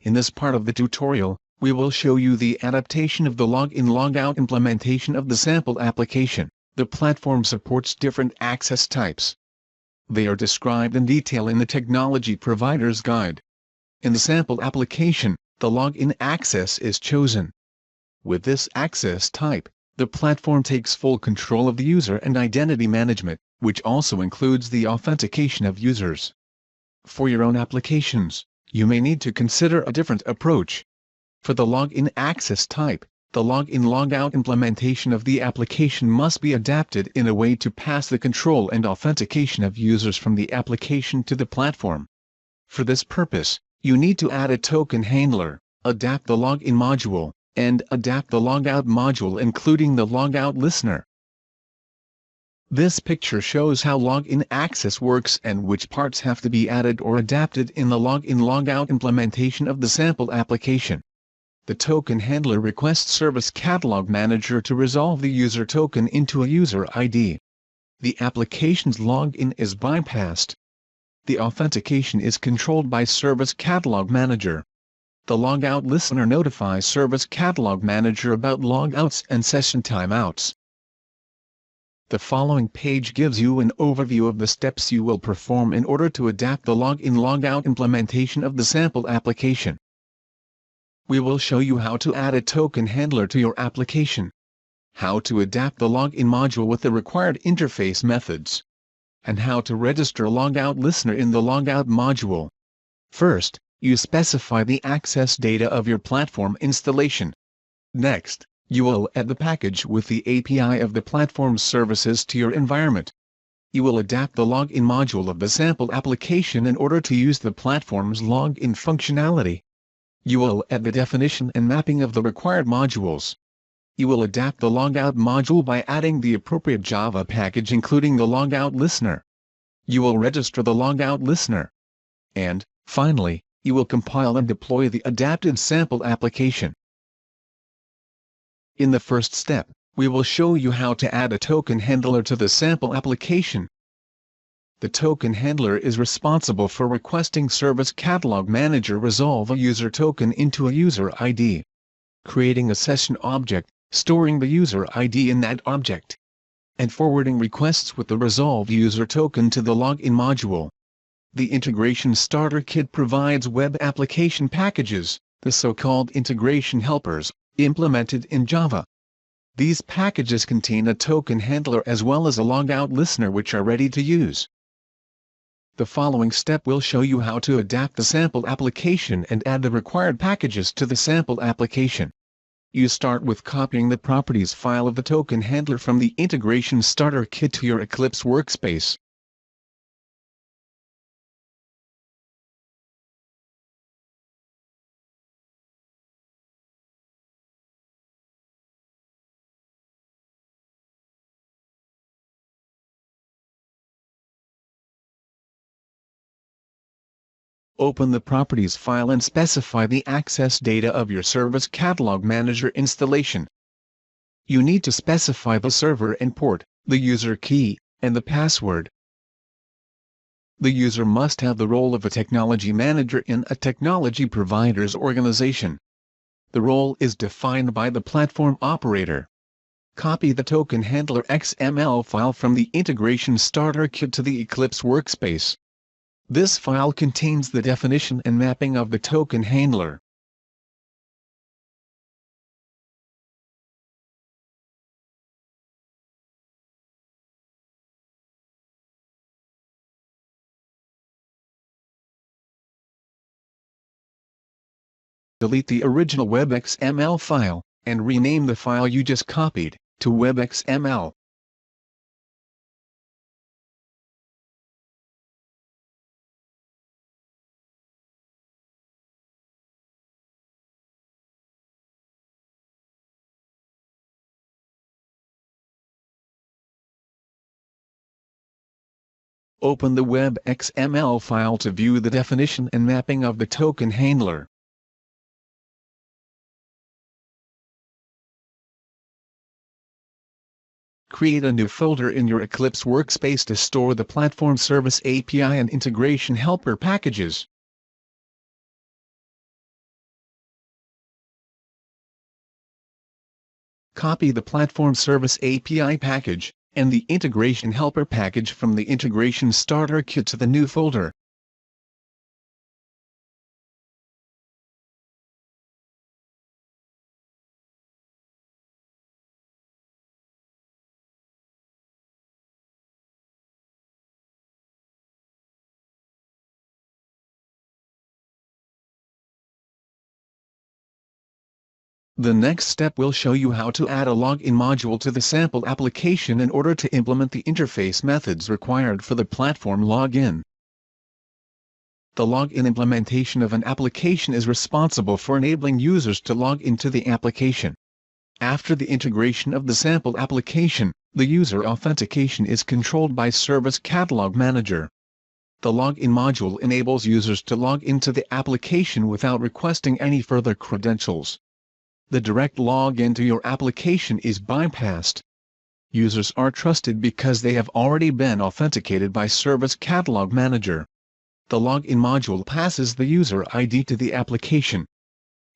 In this part of the tutorial, we will show you the adaptation of the login-logout implementation of the sample application. The platform supports different access types. They are described in detail in the Technology Provider's Guide. In the sample application, the login access is chosen. With this access type, the platform takes full control of the user and identity management, which also includes the authentication of users. For your own applications, you may need to consider a different approach. For the login access type, the login-logout implementation of the application must be adapted in a way to pass the control and authentication of users from the application to the platform. For this purpose, you need to add a token handler, adapt the login module, and adapt the logout module including the logout listener. This picture shows how login access works and which parts have to be added or adapted in the login-logout implementation of the sample application. The token handler requests Service Catalog Manager to resolve the user token into a user ID. The application's login is bypassed. The authentication is controlled by Service Catalog Manager. The logout listener notifies Service Catalog Manager about logouts and session timeouts. The following page gives you an overview of the steps you will perform in order to adapt the login-logout implementation of the sample application. We will show you how to add a token handler to your application, how to adapt the login module with the required interface methods, and how to register a logout listener in the logout module. First, you specify the access data of your platform installation. Next, you will add the package with the API of the platform's services to your environment. You will adapt the login module of the sample application in order to use the platform's login functionality. You will add the definition and mapping of the required modules. You will adapt the logout module by adding the appropriate Java package including the logout listener. You will register the logout listener. And, finally, you will compile and deploy the adapted sample application. In the first step, we will show you how to add a token handler to the sample application. The token handler is responsible for requesting Service Catalog Manager resolve a user token into a user ID, creating a session object, storing the user ID in that object, and forwarding requests with the resolved user token to the login module. The Integration Starter Kit provides web application packages, the so-called integration helpers, implemented in Java. These packages contain a token handler as well as a logout listener which are ready to use. The following step will show you how to adapt the sample application and add the required packages to the sample application. You start with copying the properties file of the token handler from the Integration Starter Kit to your Eclipse workspace. Open the Properties file and specify the access data of your Service Catalog Manager installation. You need to specify the server and port, the user key, and the password. The user must have the role of a technology manager in a technology provider's organization. The role is defined by the platform operator. Copy the token handler XML file from the Integration Starter Kit to the Eclipse workspace. This file contains the definition and mapping of the token handler. Delete the original web.xml file, and rename the file you just copied to web.xml. Open the web.xml file to view the definition and mapping of the token handler. Create a new folder in your Eclipse workspace to store the Platform Service API and Integration Helper packages. Copy the Platform Service API package and the Integration Helper package from the Integration Starter Kit to the new folder. The next step will show you how to add a login module to the sample application in order to implement the interface methods required for the platform login. The login implementation of an application is responsible for enabling users to log into the application. After the integration of the sample application, the user authentication is controlled by Service Catalog Manager. The login module enables users to log into the application without requesting any further credentials. The direct login to your application is bypassed. Users are trusted because they have already been authenticated by Service Catalog Manager. The login module passes the user ID to the application.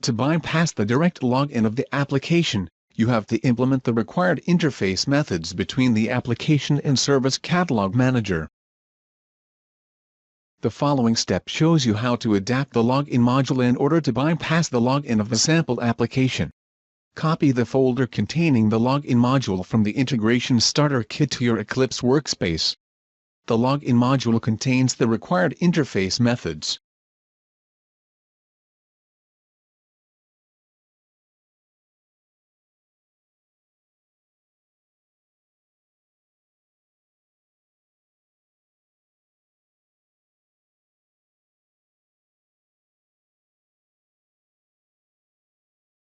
To bypass the direct login of the application, you have to implement the required interface methods between the application and Service Catalog Manager. The following step shows you how to adapt the login module in order to bypass the login of the sample application. Copy the folder containing the login module from the Integration Starter Kit to your Eclipse workspace. The login module contains the required interface methods.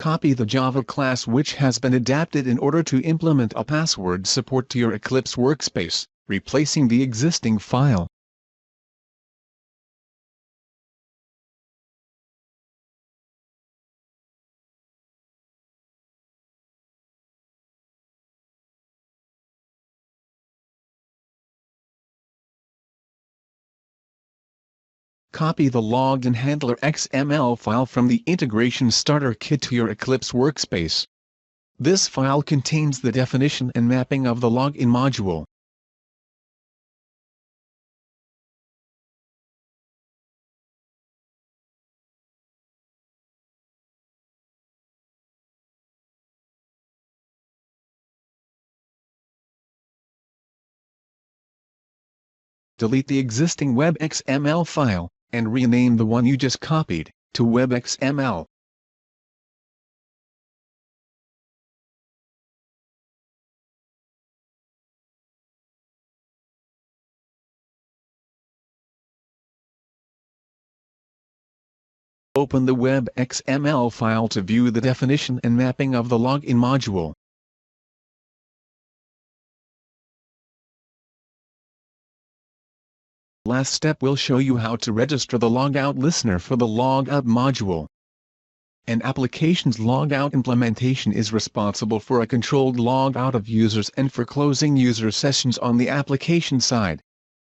Copy the Java class which has been adapted in order to implement a password support to your Eclipse workspace, replacing the existing file. Copy the logged in Handler XML file from the Integration Starter Kit to your Eclipse workspace. This file contains the definition and mapping of the login module. Delete the existing web.xml file, and rename the one you just copied to web.xml. Open the web.xml file to view the definition and mapping of the login module. Last step will show you how to register the logout listener for the Logout module. An application's logout implementation is responsible for a controlled logout of users and for closing user sessions on the application side.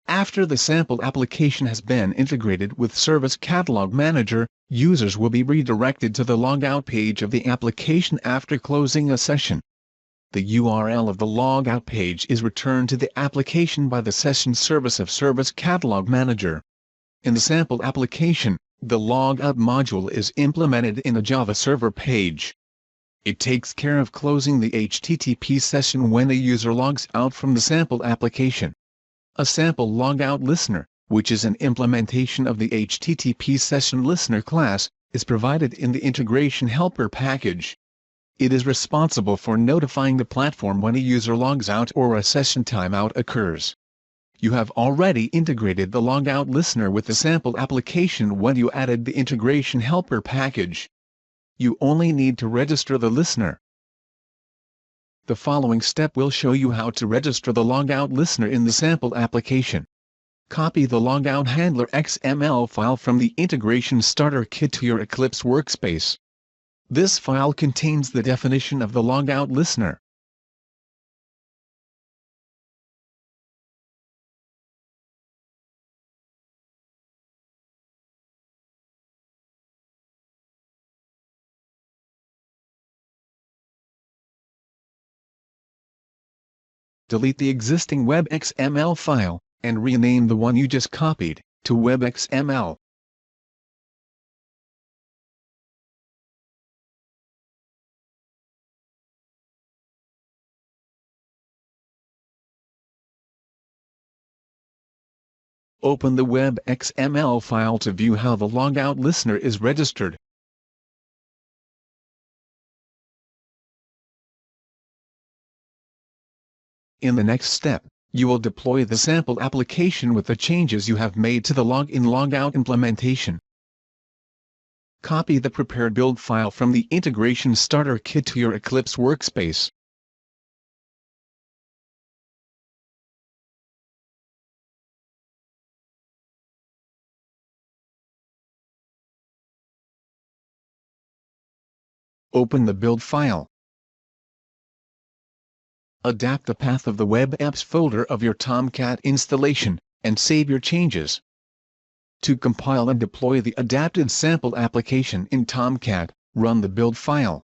After the sample application has been integrated with Service Catalog Manager, users will be redirected to the logout page of the application after closing a session. The URL of the logout page is returned to the application by the session service of Service Catalog Manager. In the sample application, the Logout module is implemented in a Java server page. It takes care of closing the HTTP session when a user logs out from the sample application. A sample logout listener, which is an implementation of the HTTP session listener class, is provided in the Integration Helper package. It is responsible for notifying the platform when a user logs out or a session timeout occurs. You have already integrated the logout listener with the sample application when you added the Integration Helper package. You only need to register the listener. The following step will show you how to register the logout listener in the sample application. Copy the Logout Handler XML file from the Integration Starter Kit to your Eclipse workspace. This file contains the definition of the logout listener. delete the existing web.xml file, and rename the one you just copied to web.xml. Open the web.xml file to view how the Logout listener is registered. In the next step, you will deploy the sample application with the changes you have made to the Logout implementation. Copy the prepared build file from the Integration Starter Kit to your Eclipse workspace. Open the build file. Adapt the path of the Web Apps folder of your Tomcat installation, and save your changes. To compile and deploy the adapted sample application in Tomcat, run the build file.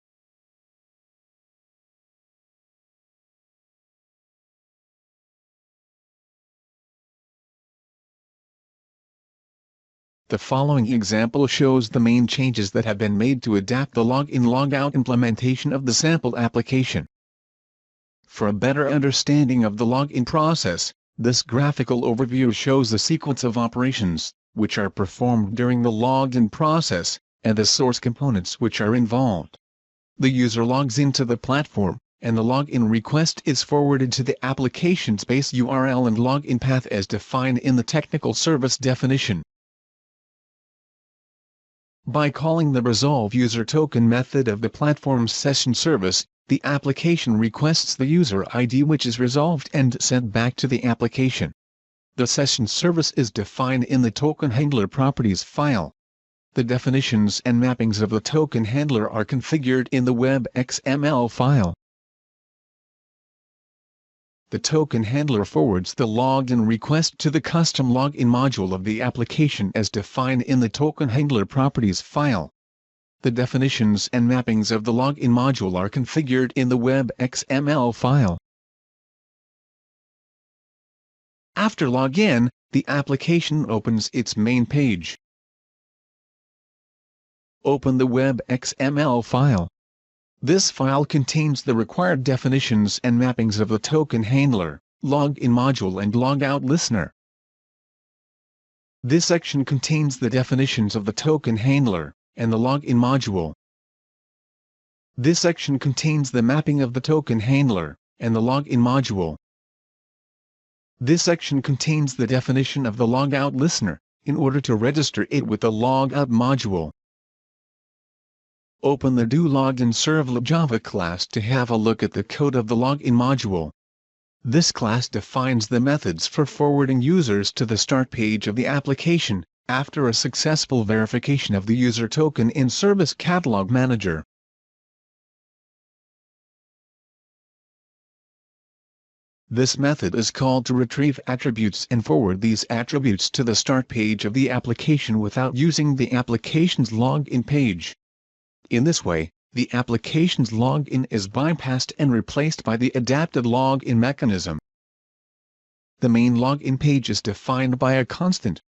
The following example shows the main changes that have been made to adapt the Logout implementation of the sample application. For a better understanding of the login process, this graphical overview shows the sequence of operations, which are performed during the login process, and the source components which are involved. The user logs into the platform, and the login request is forwarded to the application's base URL and login path as defined in the technical service definition. By calling the Resolve User Token method of the platform's session service, the application requests the user ID which is resolved and sent back to the application. The session service is defined in the Token Handler Properties file. The definitions and mappings of the token handler are configured in the web.xml file. The token handler forwards the login request to the custom login module of the application as defined in the Token Handler Properties file. The definitions and mappings of the login module are configured in the web.xml file. After login, the application opens its main page. Open the web.xml file. This file contains the required definitions and mappings of the token handler, login module and logout listener. This section contains the definitions of the token handler and the login module. This section contains the mapping of the token handler and the login module. This section contains the definition of the logout listener, in order to register it with the logout module. Open the doLoginServlet Java class to have a look at the code of the login module. This class defines the methods for forwarding users to the start page of the application, after a successful verification of the user token in Service Catalog Manager. This method is called to retrieve attributes and forward these attributes to the start page of the application without using the application's login page. In this way, the application's login is bypassed and replaced by the adapted login mechanism. The main login page is defined by a constant,